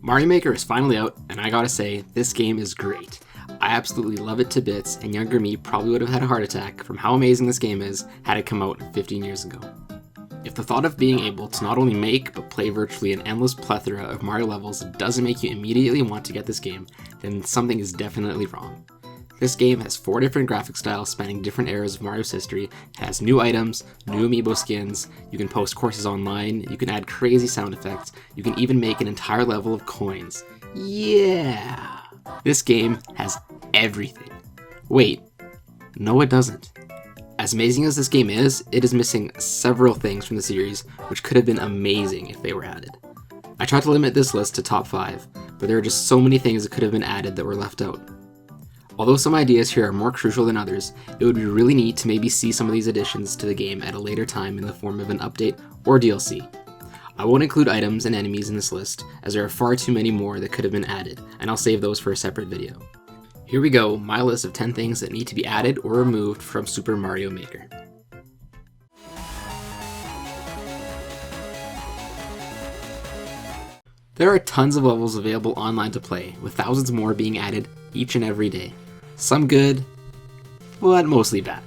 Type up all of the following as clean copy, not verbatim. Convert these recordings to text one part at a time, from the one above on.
Mario Maker is finally out, and I gotta say, this game is great. I absolutely love it to bits, and younger me probably would have had a heart attack from how amazing this game is had it come out 15 years ago. If the thought of being able to not only make, but play virtually an endless plethora of Mario levels doesn't make you immediately want to get this game, then something is definitely wrong. This game has 4 different graphic styles spanning different eras of Mario's history, it has new items, new amiibo skins, you can post courses online, you can add crazy sound effects, you can even make an entire level of coins. Yeah! This game has everything. Wait, no it doesn't. As amazing as this game is, it is missing several things from the series which could have been amazing if they were added. I tried to limit this list to top 5, but there are just so many things that could have been added that were left out. Although some ideas here are more crucial than others, it would be really neat to maybe see some of these additions to the game at a later time in the form of an update or DLC. I won't include items and enemies in this list, as there are far too many more that could have been added, and I'll save those for a separate video. Here we go, my list of 10 things that need to be added or removed from Super Mario Maker. There are tons of levels available online to play, with thousands more being added each and every day. Some good, but mostly bad.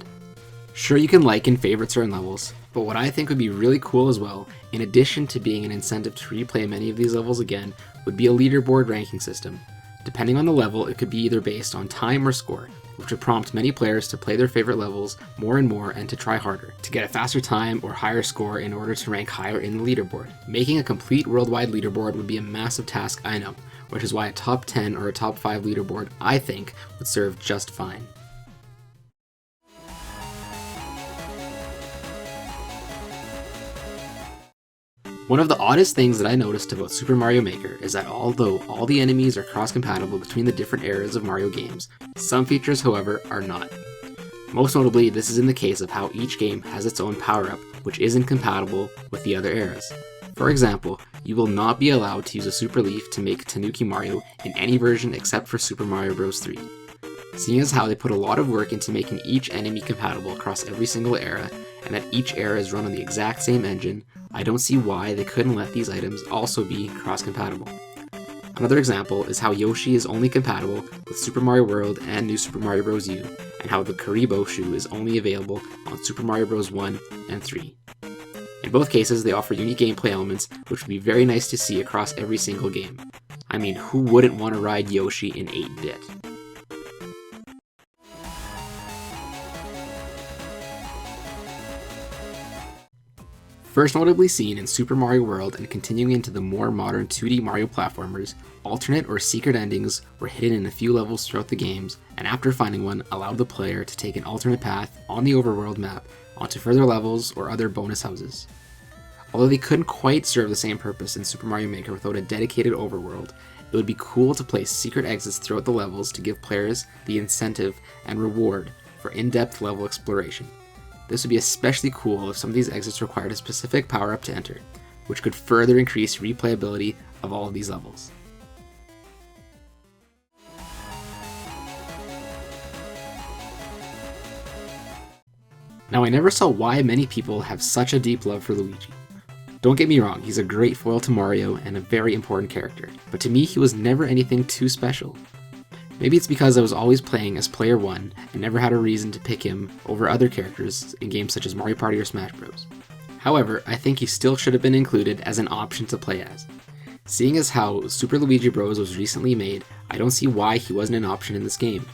Sure, you can like and favorite certain levels, but what I think would be really cool as well, in addition to being an incentive to replay many of these levels again, would be a leaderboard ranking system. Depending on the level, it could be either based on time or score, which would prompt many players to play their favorite levels more and more and to try harder, to get a faster time or higher score in order to rank higher in the leaderboard. Making a complete worldwide leaderboard would be a massive task, I know, which is why a top 10 or a top 5 leaderboard, I think, would serve just fine. One of the oddest things that I noticed about Super Mario Maker is that although all the enemies are cross-compatible between the different eras of Mario games, some features, however, are not. Most notably, this is in the case of how each game has its own power-up, which isn't compatible with the other eras. For example, you will not be allowed to use a Super Leaf to make Tanuki Mario in any version except for Super Mario Bros. 3. Seeing as how they put a lot of work into making each enemy compatible across every single era, and that each era is run on the exact same engine, I don't see why they couldn't let these items also be cross-compatible. Another example is how Yoshi is only compatible with Super Mario World and New Super Mario Bros. U, and how the Karibo shoe is only available on Super Mario Bros. 1 and 3. In both cases, they offer unique gameplay elements, which would be very nice to see across every single game. I mean, who wouldn't want to ride Yoshi in 8-bit? First notably seen in Super Mario World and continuing into the more modern 2D Mario platformers, alternate or secret endings were hidden in a few levels throughout the games, and after finding one, allowed the player to take an alternate path on the overworld map onto further levels or other bonus houses. Although they couldn't quite serve the same purpose in Super Mario Maker without a dedicated overworld, it would be cool to place secret exits throughout the levels to give players the incentive and reward for in-depth level exploration. This would be especially cool if some of these exits required a specific power-up to enter, which could further increase replayability of all of these levels. Now, I never saw why many people have such a deep love for Luigi. Don't get me wrong, he's a great foil to Mario and a very important character, but to me he was never anything too special. Maybe it's because I was always playing as player 1 and never had a reason to pick him over other characters in games such as Mario Party or Smash Bros. However, I think he still should have been included as an option to play as. Seeing as how Super Luigi Bros was recently made, I don't see why he wasn't an option in this game.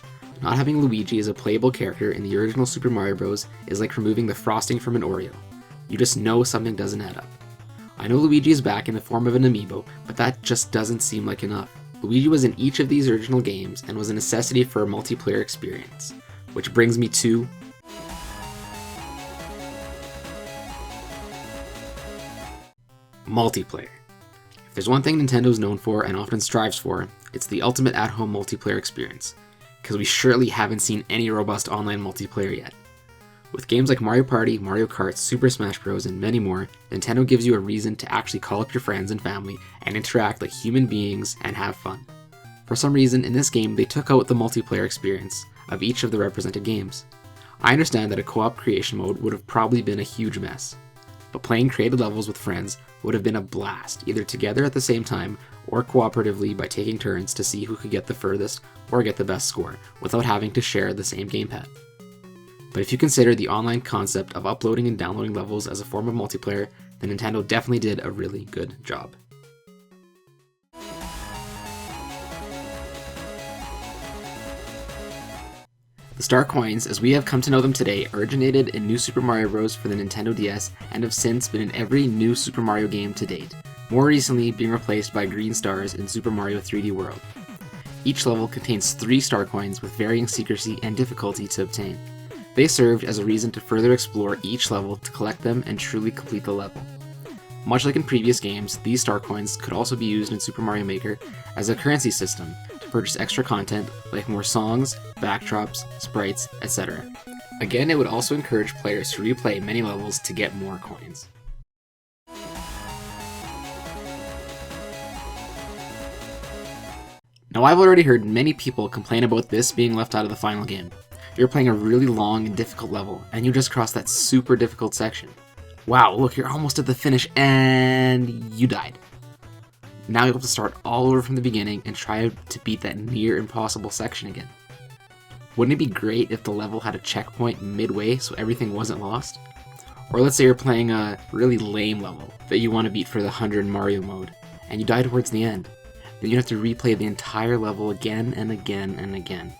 Not having Luigi as a playable character in the original Super Mario Bros. Is like removing the frosting from an Oreo. You just know something doesn't add up. I know Luigi is back in the form of an amiibo, but that just doesn't seem like enough. Luigi was in each of these original games and was a necessity for a multiplayer experience. Which brings me to multiplayer. If there's one thing Nintendo's known for and often strives for, it's the ultimate at-home multiplayer experience, because we surely haven't seen any robust online multiplayer yet. With games like Mario Party, Mario Kart, Super Smash Bros, and many more, Nintendo gives you a reason to actually call up your friends and family and interact like human beings and have fun. For some reason, in this game, they took out the multiplayer experience of each of the represented games. I understand that a co-op creation mode would have probably been a huge mess, but playing created levels with friends would have been a blast, either together at the same time or cooperatively by taking turns to see who could get the furthest or get the best score without having to share the same gamepad. But if you consider the online concept of uploading and downloading levels as a form of multiplayer, then Nintendo definitely did a really good job. The Star Coins, as we have come to know them today, originated in New Super Mario Bros. For the Nintendo DS and have since been in every new Super Mario game to date, more recently being replaced by green stars in Super Mario 3D World. Each level contains 3 Star Coins with varying secrecy and difficulty to obtain. They served as a reason to further explore each level to collect them and truly complete the level. Much like in previous games, these Star Coins could also be used in Super Mario Maker as a currency system to purchase extra content like more songs, backdrops, sprites, etc. Again, it would also encourage players to replay many levels to get more coins. Now, I've already heard many people complain about this being left out of the final game. You're playing a really long and difficult level, and you just crossed that super difficult section. Wow, look, you're almost at the finish, and you died. Now you have to start all over from the beginning and try to beat that near impossible section again. Wouldn't it be great if the level had a checkpoint midway so everything wasn't lost? Or let's say you're playing a really lame level that you want to beat for the 100 Mario mode, and you die towards the end. Then you have to replay the entire level again and again and again.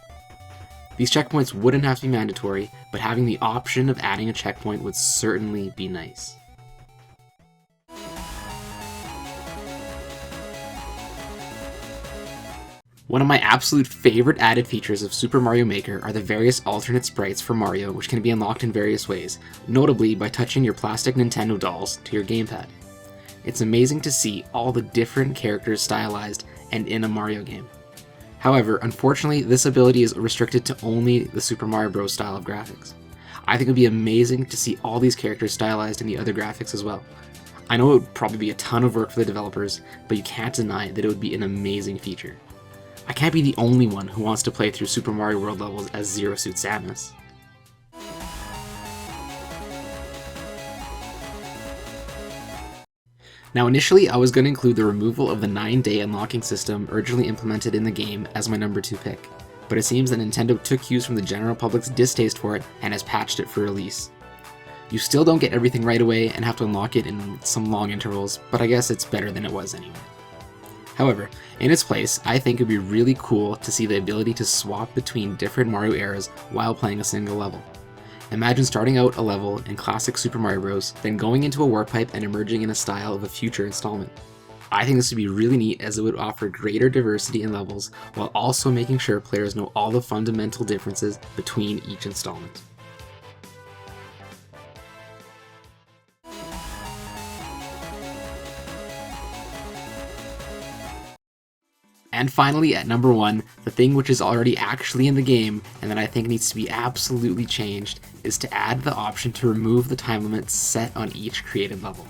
These checkpoints wouldn't have to be mandatory, but having the option of adding a checkpoint would certainly be nice. One of my absolute favorite added features of Super Mario Maker are the various alternate sprites for Mario, which can be unlocked in various ways, notably by touching your plastic Nintendo dolls to your gamepad. It's amazing to see all the different characters stylized and in a Mario game. However, unfortunately, this ability is restricted to only the Super Mario Bros. Style of graphics. I think it would be amazing to see all these characters stylized in the other graphics as well. I know it would probably be a ton of work for the developers, but you can't deny that it would be an amazing feature. I can't be the only one who wants to play through Super Mario World levels as Zero Suit Samus. Now initially I was going to include the removal of the 9-day unlocking system originally implemented in the game as my number 2 pick, but it seems that Nintendo took cues from the general public's distaste for it and has patched it for release. You still don't get everything right away and have to unlock it in some long intervals, but I guess it's better than it was anyway. However, in its place, I think it would be really cool to see the ability to swap between different Mario eras while playing a single level. Imagine starting out a level in classic Super Mario Bros., then going into a warp pipe and emerging in a style of a future installment. I think this would be really neat as it would offer greater diversity in levels while also making sure players know all the fundamental differences between each installment. And finally, at number 1, the thing which is already actually in the game and that I think needs to be absolutely changed is to add the option to remove the time limit set on each created level.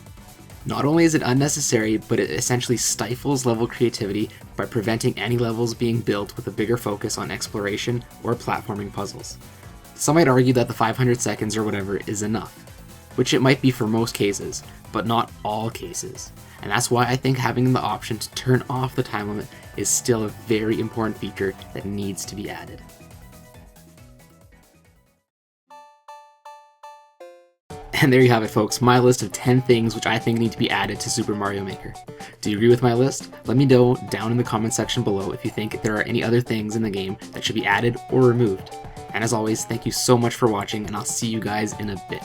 Not only is it unnecessary, but it essentially stifles level creativity by preventing any levels being built with a bigger focus on exploration or platforming puzzles. Some might argue that the 500 seconds or whatever is enough, which it might be for most cases, but not all cases. And that's why I think having the option to turn off the time limit is still a very important feature that needs to be added. And there you have it, folks, my list of 10 things which I think need to be added to Super Mario Maker. Do you agree with my list? Let me know down in the comment section below if you think there are any other things in the game that should be added or removed. And as always, thank you so much for watching, and I'll see you guys in a bit.